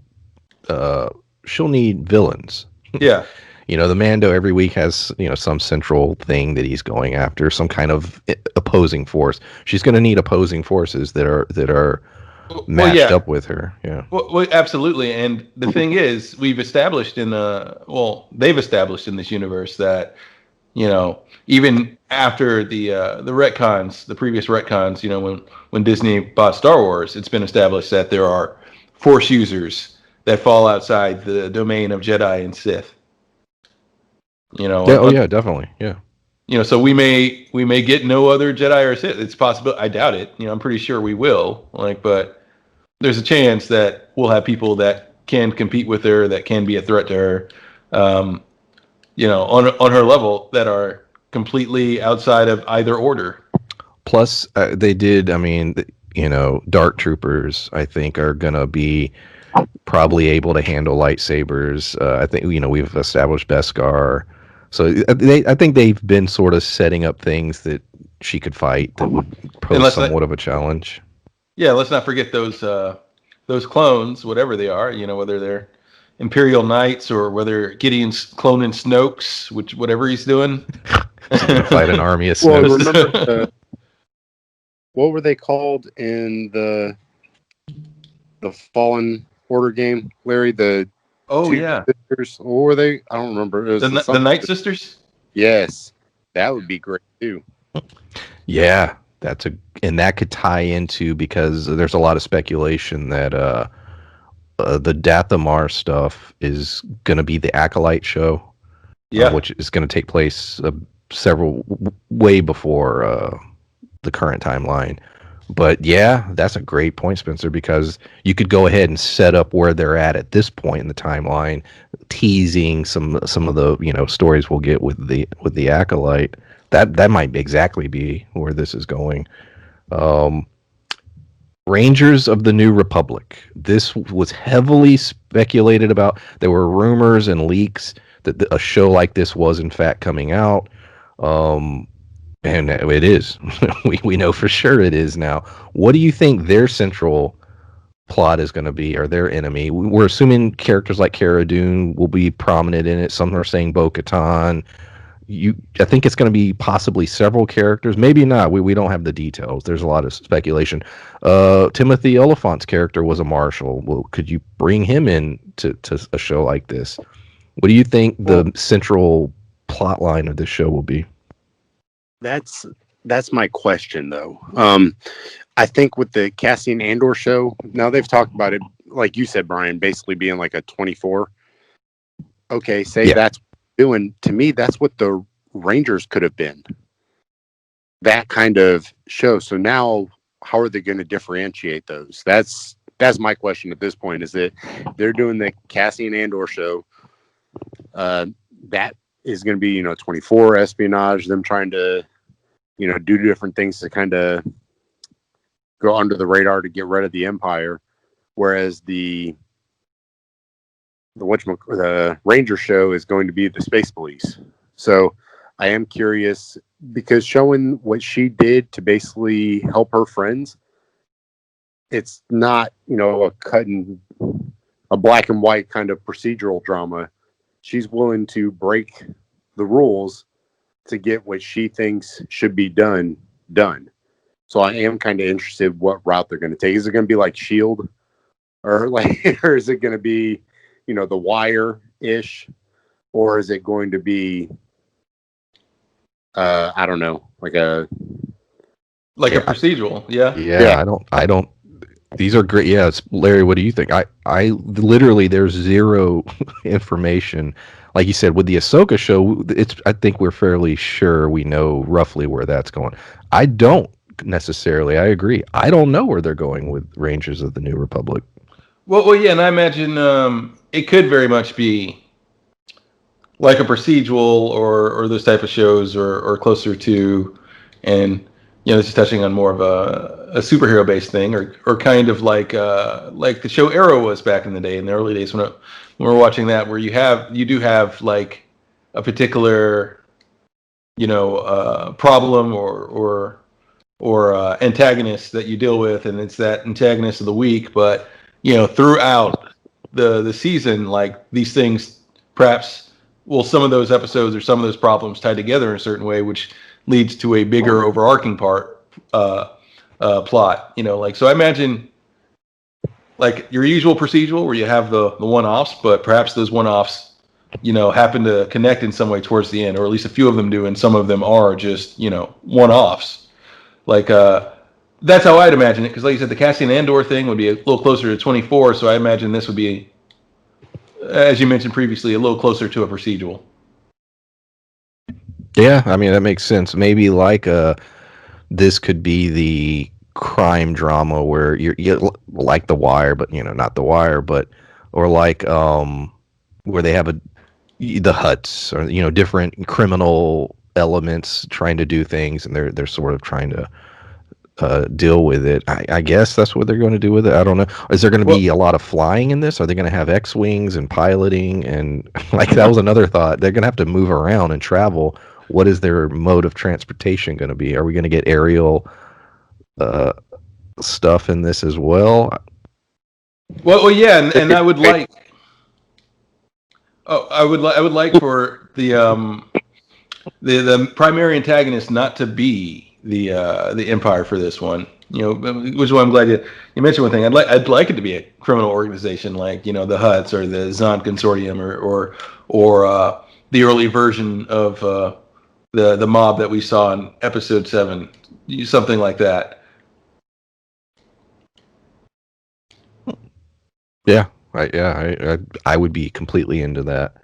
villains. Yeah. The Mando every week has, some central thing that he's going after, some kind of opposing force. She's going to need opposing forces that are matched up with her. Yeah. Well, absolutely. And the thing is, they've established in this universe that, even after the retcons, the previous retcons, when Disney bought Star Wars, it's been established that there are Force users that fall outside the domain of Jedi and Sith. Yeah, definitely. Yeah. So we may get no other Jedi or Sith. It's possible. I doubt it. I'm pretty sure we will. But there's a chance that we'll have people that can compete with her, that can be a threat to her, on her level, that are completely outside of either order. Plus, they did. I mean, Dark Troopers, I think, are gonna be probably able to handle lightsabers. I think we've established Beskar, so I think they've been sort of setting up things that she could fight that would And pose somewhat of a challenge. yeah, let's not forget those clones, whatever they are. Whether they're Imperial Knights or whether Gideon's cloning Snokes, which whatever he's doing. He's gonna fight an army of Well, Snokes. remember what were they called in the Fallen Order game, Larry? The Oh two yeah, sisters. What were they? I don't remember. It was the Night Sisters. Yes, that would be great too. Yeah, and that could tie into, because there's a lot of speculation that the Dathomar stuff is going to be the Acolyte show, Yeah, which is going to take place way before the current timeline. But yeah, that's a great point, Spencer, because you could go ahead and set up where they're at this point in the timeline, teasing some of the stories we'll get with the Acolyte. That might exactly be where this is going. Rangers of the New Republic. This was heavily speculated about. There were rumors and leaks that a show like this was in fact coming out. And it is. we know for sure it is now. What do you think their central plot is going to be, or their enemy? We're assuming characters like Cara Dune will be prominent in it. Some are saying Bo-Katan. I think it's going to be possibly several characters. Maybe not. We don't have the details. There's a lot of speculation. Timothy Oliphant's character was a marshal. Well, could you bring him in to a show like this? What do you think the central plot line of this show will be? That's my question though. I think with the Cassian Andor show, now they've talked about it, like you said, Brian, basically being like a 24. Okay, that's doing, to me, that's what the Rangers could have been. That kind of show. So now how are they going to differentiate those? That's my question at this point, is that they're doing the Cassian Andor show. That is going to be, 24 espionage, them trying to, do different things to kind of go under the radar to get rid of the Empire. Whereas the Ranger show is going to be the Space Police. So I am curious, because showing what she did to basically help her friends, it's not, a black and white kind of procedural drama. She's willing to break the rules to get what she thinks should be done. So I am kind of interested what route they're going to take. Is it going to be like S.H.I.E.L.D. or is it going to be, The Wire-ish, or is it going to be, I don't know, like a procedural? Yeah. I don't. These are great. Yeah, Larry. What do you think? I literally, there's zero information. Like you said, with the Ahsoka show, I think we're fairly sure we know roughly where that's going. I don't necessarily. I agree. I don't know where they're going with Rangers of the New Republic. Well, yeah, and I imagine it could very much be like a procedural or those type of shows or closer to, and this is touching on more of a superhero based thing, or kind of like the show Arrow was back in the day, in the early days when we were watching that, where you do have like a particular problem or antagonist that you deal with, and it's that antagonist of the week. But throughout the season, like these things, perhaps, some of those episodes or some of those problems tied together in a certain way, which leads to a bigger overarching plot. So I imagine like your usual procedural where you have the one-offs, but perhaps those one-offs happen to connect in some way towards the end, or at least a few of them do, and some of them are just one-offs. Like that's how I'd imagine it, because like you said, the Cassian Andor thing would be a little closer to 24, so I imagine this would be, as you mentioned previously, a little closer to a procedural. Yeah, I mean that makes sense. Maybe like this could be the crime drama where you like The Wire, but not The Wire, but or like where they have the Huts, or different criminal elements trying to do things, and they're sort of trying to deal with it. I guess that's what they're going to do with it. I don't know. Is there going to Well, be a lot of flying in this? Are they going to have X-wings and piloting? And like that was another thought. They're going to have to move around and travel. What is their mode of transportation going to be? Are we going to get aerial uh, stuff in this as well? yeah, and I would like. Oh, I would like for the primary antagonist not to be the Empire for this one. Which is why I'm glad you mentioned one thing. I'd like it to be a criminal organization like the Huts or the Zond Consortium or the early version of the mob that we saw in Episode 7, something like that. Yeah, I would be completely into that.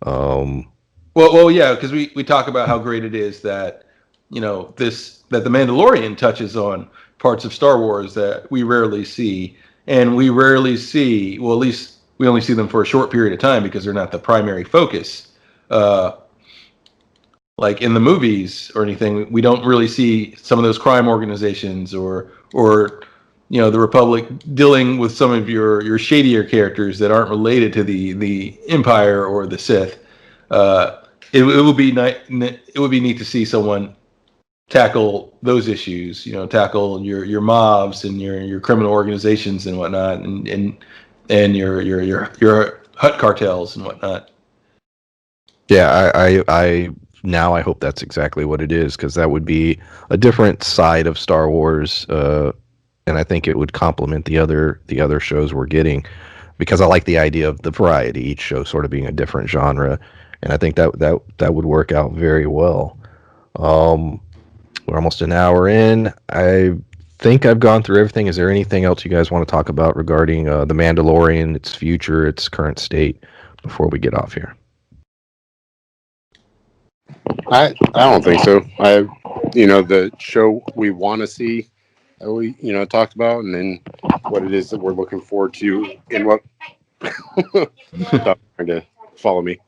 Yeah, because we talk about how great it is that that the Mandalorian touches on parts of Star Wars that we rarely see, and we rarely see. Well, at least we only see them for a short period of time because they're not the primary focus. Like in the movies or anything, we don't really see some of those crime organizations or the Republic dealing with some of your shadier characters that aren't related to the Empire or the Sith. It would be it would be neat to see someone tackle those issues. Tackle your mobs and your criminal organizations and whatnot, and your hut cartels and whatnot. Yeah, I now I hope that's exactly what it is because that would be a different side of Star Wars, and I think it would complement the other shows we're getting because I like the idea of the variety, each show sort of being a different genre, and I think that would work out very well. Um, we're almost an hour in. I think I've gone through everything. Is there anything else you guys want to talk about regarding the Mandalorian, its future, its current state, before we get off here? I don't think so. The show we want to see, we talked about, and then what it is that we're looking forward to, and what stop trying to follow me.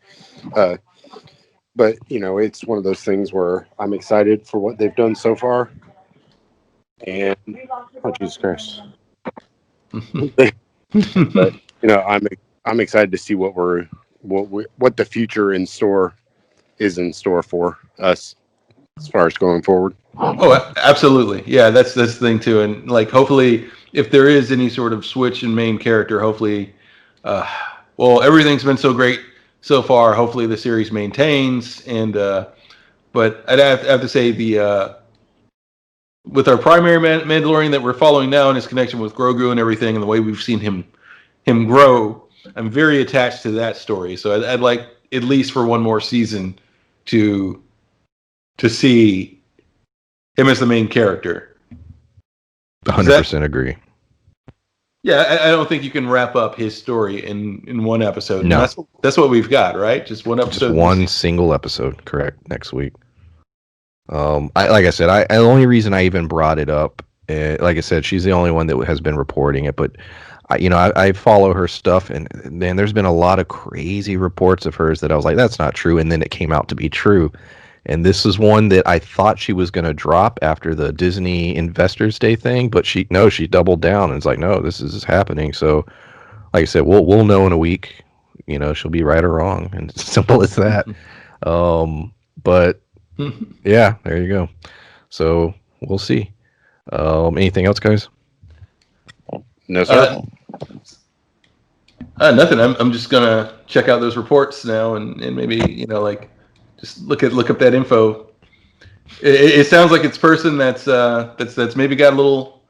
But it's one of those things where I'm excited for what they've done so far, and oh Jesus Christ! But I'm excited to see what the future is in store for us as far as going forward. Oh, absolutely. Yeah, that's the thing too. And like, hopefully, if there is any sort of switch in main character, hopefully, everything's been so great so far. Hopefully, the series maintains. And but I'd have to say with our primary Mandalorian that we're following now and his connection with Grogu and everything, and the way we've seen him grow, I'm very attached to that story. So I'd like at least for one more season to see him as the main character. 100% agree. Yeah, I don't think you can wrap up his story in one episode. No. That's what we've got, right? Just one episode. Just one single episode, correct, next week. Like I said, the only reason I even brought it up, like I said, she's the only one that has been reporting it, but I follow her stuff, and then there's been a lot of crazy reports of hers that I was like, that's not true, and then it came out to be true. And this is one that I thought she was going to drop after the Disney Investors Day thing, but she doubled down and it's like, no, this is happening. So, like I said, we'll know in a week. She'll be right or wrong, and it's simple as that. But yeah, there you go. So we'll see. Anything else, guys? No, sir. Nothing. I'm just gonna check out those reports now and maybe just look up that info. It sounds like it's person that's maybe got a little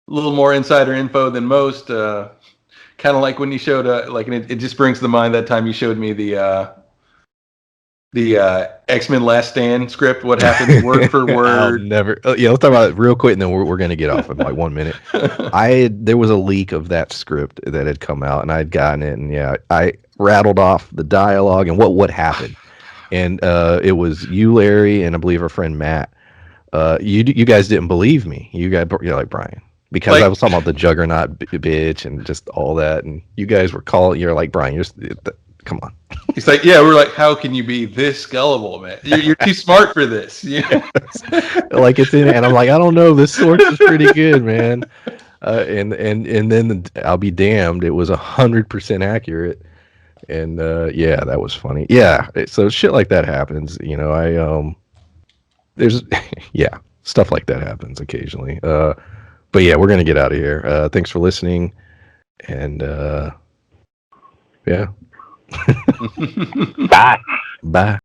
more insider info than most. Kind of like when you showed it just brings to mind that time you showed me the X-Men Last Stand script. What happened word for word? I'll never. Let's talk about it real quick, and then we're gonna get off in like 1 minute. There was a leak of that script that had come out, and I'd gotten it, and I rattled off the dialogue and what happened. And it was you, Larry, and I believe our friend Matt. You guys didn't believe me. You're like, Brian, because I was talking about the Juggernaut bitch and just all that, and you guys were calling. You're like, Brian, Come on. He's like, yeah, we're like, how can you be this gullible, man? You're too smart for this. Yeah. Like it's in, and I'm like, I don't know. This source is pretty good, man. And then I'll be damned. It was 100% accurate. And yeah, that was funny. Yeah, so shit like that happens. You know, there's yeah, stuff like that happens occasionally. But yeah, we're gonna get out of here. Thanks for listening, and yeah, Bye. bye.